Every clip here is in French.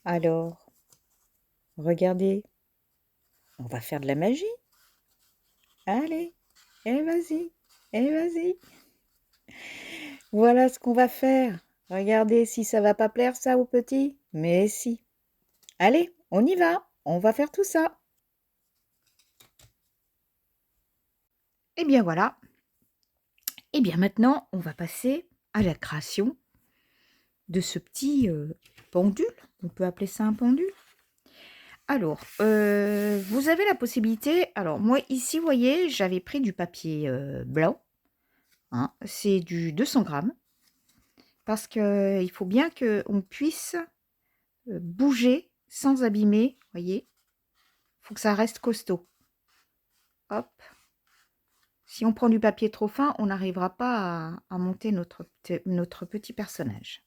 Alors, regardez, on va faire de la magie. Allez, et vas-y, et vas-y. Voilà ce qu'on va faire. Regardez si ça va pas plaire ça aux petits. Mais si. Allez, on y va. On va faire tout ça. Et bien voilà. Et bien maintenant, on va passer à la création de ce petit pendule. On peut appeler ça un pendule. Alors, vous avez la possibilité. Alors, moi, ici, vous voyez, j'avais pris du papier blanc. Hein, c'est du 200 grammes. Parce qu'il faut bien qu'on puisse bouger sans abîmer. Vous voyez, il faut que ça reste costaud. Hop. Si on prend du papier trop fin, on n'arrivera pas à monter notre petit personnage.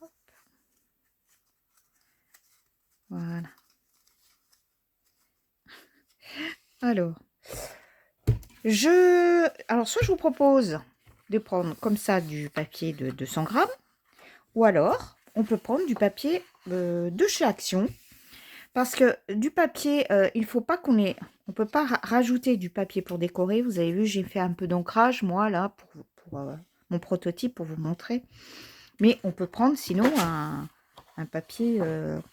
Hop. Voilà. Alors, soit je vous propose de prendre comme ça du papier de 200 grammes, ou alors on peut prendre du papier de chez Action, parce que du papier, il faut pas qu'on ait, on peut pas rajouter du papier pour décorer. Vous avez vu, j'ai fait un peu d'ancrage moi là pour mon prototype pour vous montrer, mais on peut prendre sinon un papier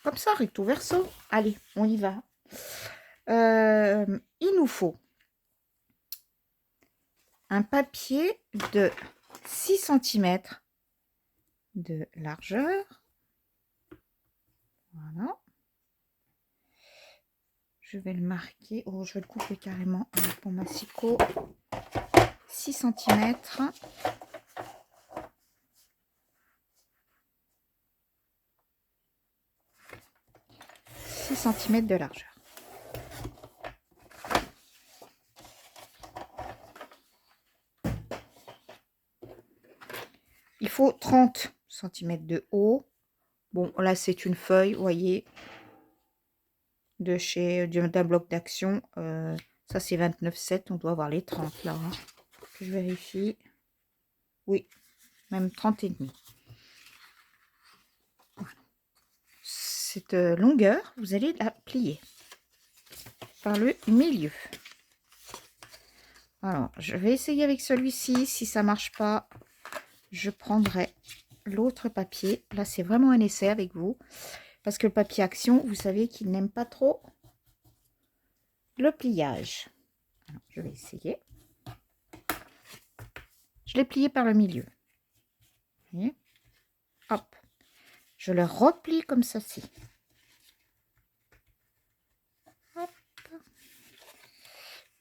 comme ça recto verso. Allez, on y va. Il nous faut un papier de 6 cm de largeur. Voilà. Je vais le marquer. Oh, je vais le couper carrément pour ma psycho. 6 cm. De largeur. Il faut 30 cm de haut. Bon, là, c'est une feuille, vous voyez, de chez d'un bloc d'Action. Ça, c'est 29,7. On doit avoir les 30 là. Hein. Je vérifie. Oui, même 30 et demi. Voilà. Cette longueur, vous allez la plier par le milieu. Alors, je vais essayer avec celui-ci. Si ça marche pas, je prendrai l'autre papier. Là, c'est vraiment un essai avec vous. Parce que le papier Action, vous savez qu'il n'aime pas trop le pliage. Alors, je vais essayer. Je l'ai plié par le milieu. Vous voyez ? Hop. Je le replie comme ceci. Hop.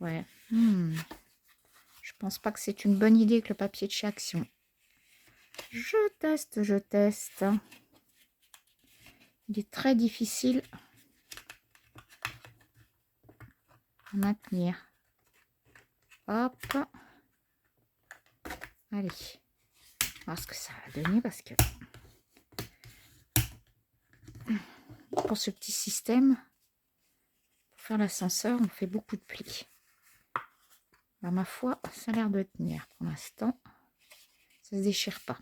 Ouais. Je pense pas que c'est une bonne idée que le papier de chez Action. Je teste, je teste. Il est très difficile à maintenir. Hop. Allez. On va voir ce que ça va donner parce que pour ce petit système, pour faire l'ascenseur, on fait beaucoup de plis. Bah, ma foi, ça a l'air de tenir pour l'instant. Ça ne se déchire pas.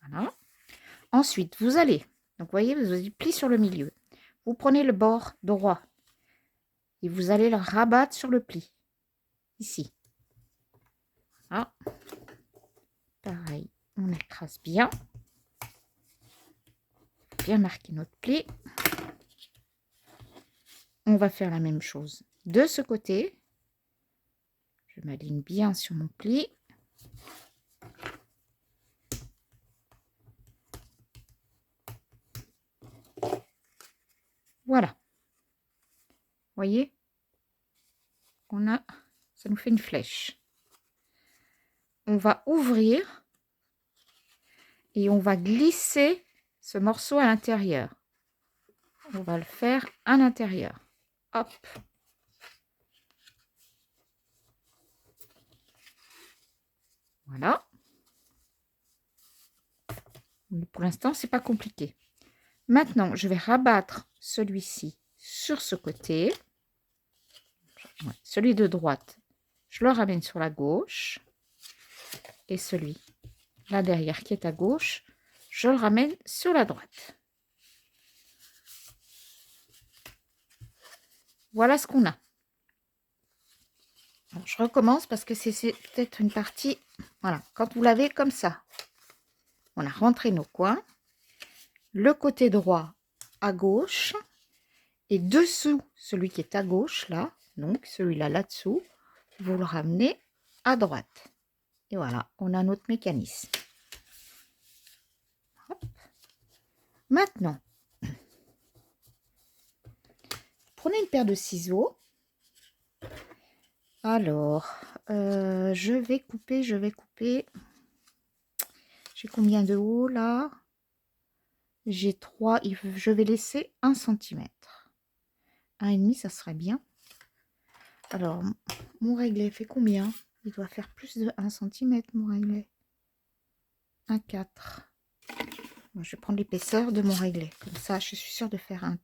Voilà. Ensuite, vous allez, donc vous voyez, vous avez pli sur le milieu. Vous prenez le bord droit et vous allez le rabattre sur le pli. Ici. Voilà. Pareil, on écrase bien. Bien marquer notre pli. On va faire la même chose de ce côté. Je m'aligne bien sur mon pli. Voilà. Vous voyez, on a, ça nous fait une flèche. On va ouvrir et on va glisser ce morceau à l'intérieur. On va le faire à l'intérieur. Hop. Voilà. Pour l'instant, c'est pas compliqué. Maintenant, je vais rabattre celui-ci sur ce côté. Ouais, celui de droite, je le ramène sur la gauche. Et celui là derrière qui est à gauche, je le ramène sur la droite. Voilà ce qu'on a. Alors, je recommence parce que c'est peut-être une partie... Voilà, quand vous l'avez comme ça, on a rentré nos coins. Le côté droit à gauche. Et dessous, celui qui est à gauche, là, donc celui-là, là-dessous, vous le ramenez à droite. Et voilà, on a notre mécanisme. Hop. Maintenant, prenez une paire de ciseaux. Alors, je vais couper. J'ai combien de haut, là? J'ai 3, je vais laisser 1 cm. 1,5, ça serait bien. Alors, mon réglet fait combien? Il doit faire plus de 1 cm, mon réglet. 1,4. Bon, je vais prendre l'épaisseur de mon réglet. Comme ça, je suis sûre de faire un...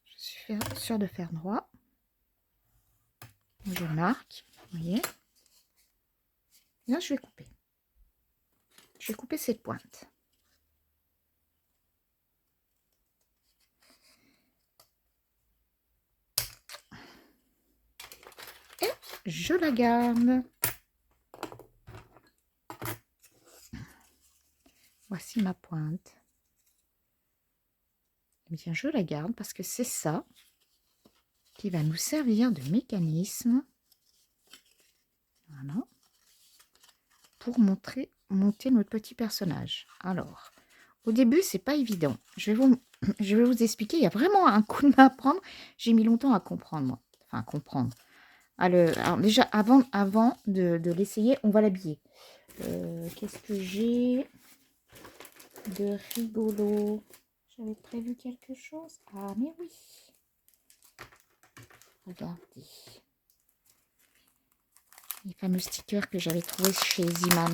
Je suis sûre de faire droit. Je marque, vous voyez. Là, je vais couper. Je vais couper cette pointe. Et je la garde. Voici ma pointe. Eh bien, je la garde parce que c'est ça qui va nous servir de mécanisme. Voilà. Pour monter notre petit personnage. Alors, au début, c'est pas évident. Je vais vous expliquer. Il y a vraiment un coup de main à prendre. J'ai mis longtemps à comprendre, moi. Enfin, à comprendre. Alors déjà, avant de l'essayer, on va l'habiller. Qu'est-ce que j'ai de rigolo? J'avais prévu quelque chose. Ah, mais oui. Regardez. Les fameux stickers que j'avais trouvés chez Ziman.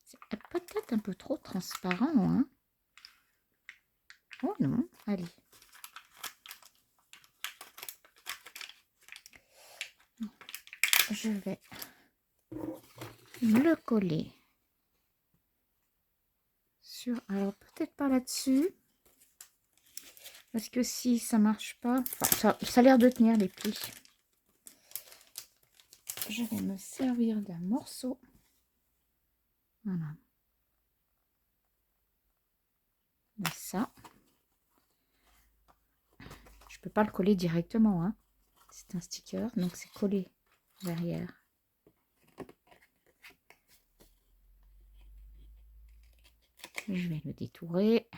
C'est peut-être un peu trop transparent, hein? Oh non, allez. Je vais le coller sur... Alors, peut-être pas là-dessus. Parce que si ça marche pas... Enfin, ça a l'air de tenir les plis. Je vais me servir d'un morceau. Voilà. De ça. Je peux pas le coller directement, hein. C'est un sticker, donc c'est collé derrière. Je vais le détourer.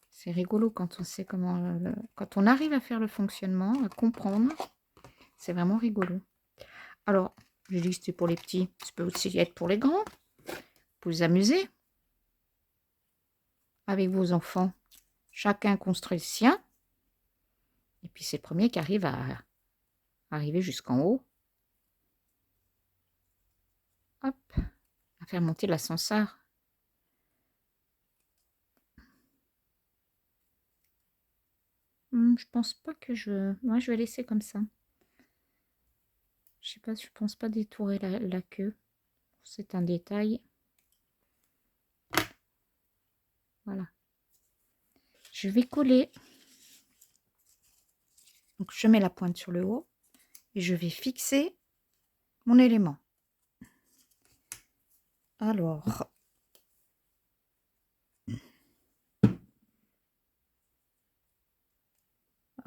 C'est rigolo quand on sait comment... quand on arrive à faire le fonctionnement, à comprendre. C'est vraiment rigolo. Alors, j'ai dit que c'était pour les petits. Ça peut aussi être pour les grands. Pour vous amuser. Avec vos enfants. Chacun construit le sien. Et puis c'est le premier qui arrive à arriver jusqu'en haut. Hop. À faire monter l'ascenseur. Je pense pas que je... Moi, je vais laisser comme ça. Je sais pas, je pense pas détourer la queue. C'est un détail. Voilà. Je vais coller. Donc, je mets la pointe sur le haut. Et je vais fixer mon élément. Alors...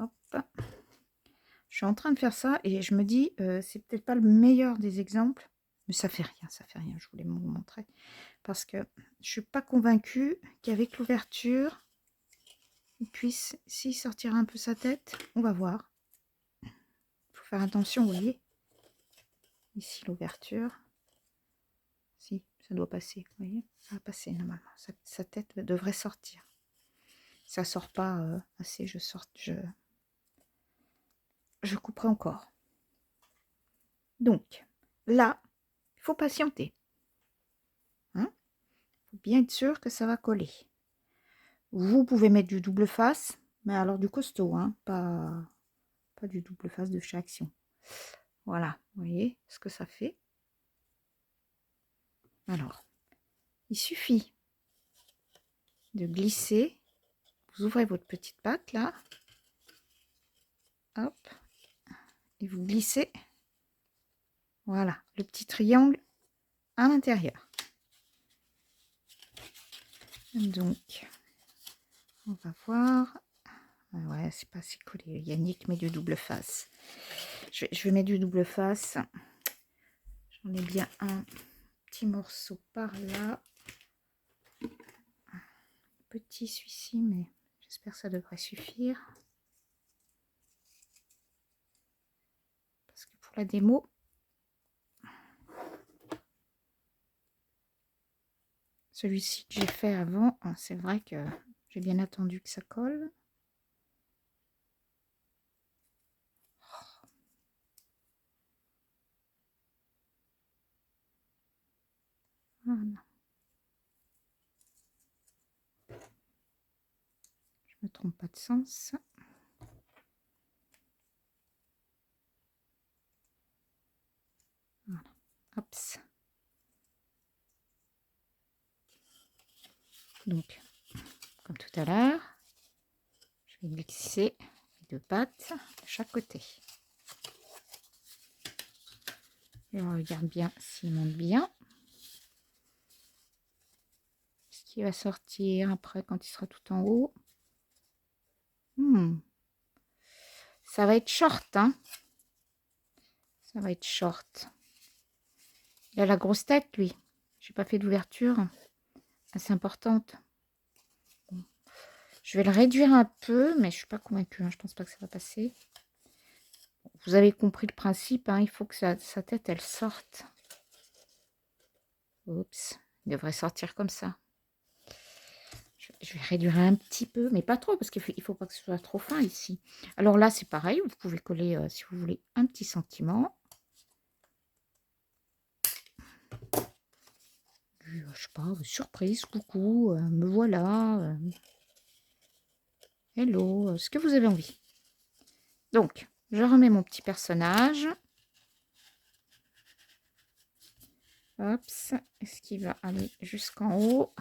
Hop. Je suis en train de faire ça et je me dis, c'est peut-être pas le meilleur des exemples, mais ça fait rien, je voulais vous montrer. Parce que je suis pas convaincue qu'avec l'ouverture, il puisse, s'il sortira un peu sa tête, on va voir. Il faut faire attention, vous voyez. Ici l'ouverture. Si, ça doit passer, vous voyez. Ça va passer normalement, sa tête devrait sortir. Ça sort pas assez, je couperai encore. Donc, là, il faut patienter. bien être sûr que ça va coller. Vous pouvez mettre du double face, mais alors du costaud, hein, pas du double face de chez Action. Voilà, vous voyez ce que ça fait. Alors, il suffit de glisser. Vous ouvrez votre petite patte là. Hop. Et vous glissez. Voilà, le petit triangle à l'intérieur. Donc, on va voir. Ah ouais, c'est pas assez collé. Yannick met du double face. Je vais mettre du double face. J'en ai bien un petit morceau par là. Petit celui-ci, mais j'espère que ça devrait suffire. Parce que pour la démo, celui-ci que j'ai fait avant, c'est vrai que j'ai bien attendu que ça colle. Voilà. Je me trompe pas de sens. Voilà. Hop. Donc, comme tout à l'heure, je vais glisser les deux pattes de chaque côté. Et on regarde bien s'il monte bien. Ce qui va sortir après quand il sera tout en haut. Ça va être short, hein. Ça va être short. Il a la grosse tête, lui. J'ai pas fait d'ouverture assez importante. Bon. Je vais le réduire un peu, mais je suis pas convaincue. Hein. Je pense pas que ça va passer. Vous avez compris le principe. Hein. Il faut que sa tête, elle sorte. Oups. Il devrait sortir comme ça. Je vais réduire un petit peu, mais pas trop, parce qu'il faut pas que ce soit trop fin ici. Alors là, c'est pareil. Vous pouvez coller, si vous voulez, un petit sentiment. Je sais pas, surprise, coucou, me voilà. Hello, ce que vous avez envie. Donc, je remets mon petit personnage. Hop, est-ce qu'il va aller jusqu'en haut?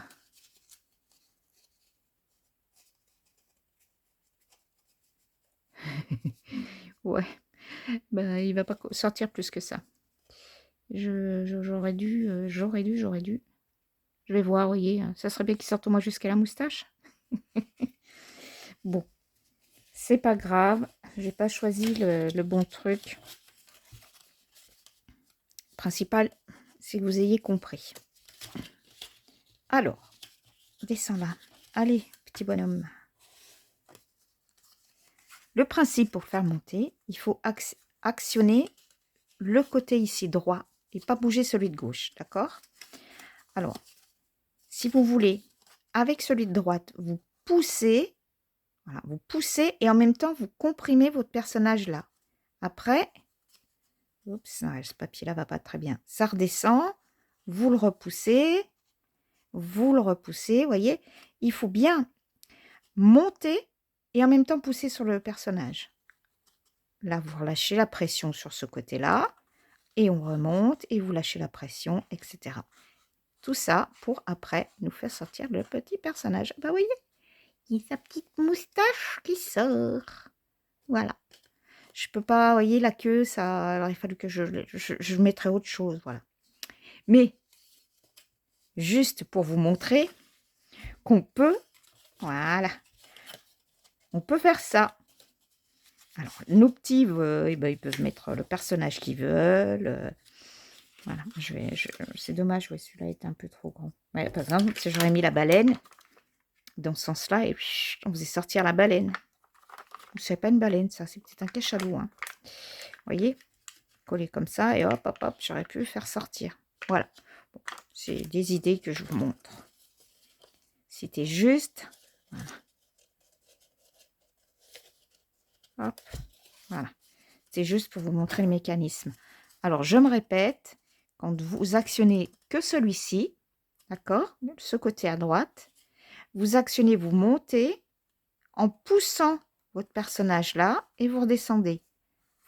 Ouais, ben, il va pas sortir plus que ça. J'aurais dû. Je vais voir, vous voyez, ça serait bien qu'il sorte au moins jusqu'à la moustache. Bon, c'est pas grave, j'ai pas choisi le bon truc. Principal, c'est que vous ayez compris. Alors, descends là. Allez, petit bonhomme. Le principe pour faire monter, il faut actionner le côté ici droit et pas bouger celui de gauche, d'accord? Alors, si vous voulez, avec celui de droite, vous poussez, voilà, vous poussez et en même temps, vous comprimez votre personnage là. Après, oups, ce papier-là va pas très bien. Ça redescend, vous le repoussez, vous voyez. Il faut bien monter et en même temps pousser sur le personnage. Là, vous relâchez la pression sur ce côté-là et on remonte et vous lâchez la pression, etc. Tout ça pour après nous faire sortir le petit personnage. Bah, vous voyez, il y a sa petite moustache qui sort. Voilà. Je peux pas, vous voyez, la queue, ça. Alors, il fallait que je mettrais autre chose, voilà. Mais, juste pour vous montrer qu'on peut, voilà, on peut faire ça. Alors, nos petits, eh ben, ils peuvent mettre le personnage qu'ils veulent. Voilà, c'est dommage, ouais, celui-là est un peu trop grand. Ouais, par exemple, si j'aurais mis la baleine dans ce sens-là, et puis on faisait sortir la baleine. C'est pas une baleine, ça, c'est peut-être un cachalot. Hein. Vous voyez, coller comme ça, et hop, hop, hop, j'aurais pu faire sortir. Voilà, bon, c'est des idées que je vous montre. C'était juste, voilà. Hop, voilà. C'est juste pour vous montrer le mécanisme. Alors, je me répète, quand vous actionnez que celui-ci, D'accord? Ce côté à droite. Vous actionnez, vous montez en poussant votre personnage là et vous redescendez.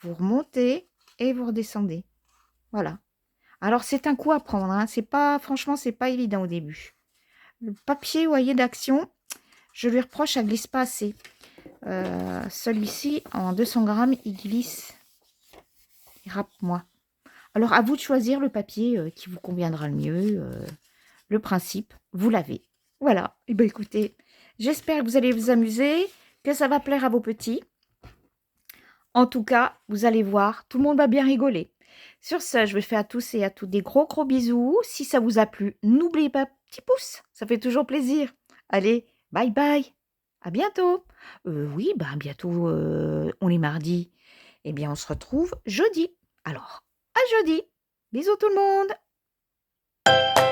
Vous remontez et vous redescendez. Voilà. Alors, c'est un coup à prendre, hein. C'est pas, franchement, c'est pas évident au début. Le papier, vous voyez, d'action, je lui reproche, elle glisse pas assez. Celui-ci, en 200 grammes, il glisse. Il râpe moins. Alors, à vous de choisir le papier qui vous conviendra le mieux. Le principe, vous l'avez. Voilà. Et bien, écoutez, j'espère que vous allez vous amuser, que ça va plaire à vos petits. En tout cas, vous allez voir, tout le monde va bien rigoler. Sur ce, je vais faire à tous et à toutes des gros gros bisous. Si ça vous a plu, n'oubliez pas, petit pouce, ça fait toujours plaisir. Allez, bye bye, à bientôt. Oui, bah bientôt, on est mardi. Eh bien, on se retrouve jeudi. Alors, à jeudi. Bisous tout le monde.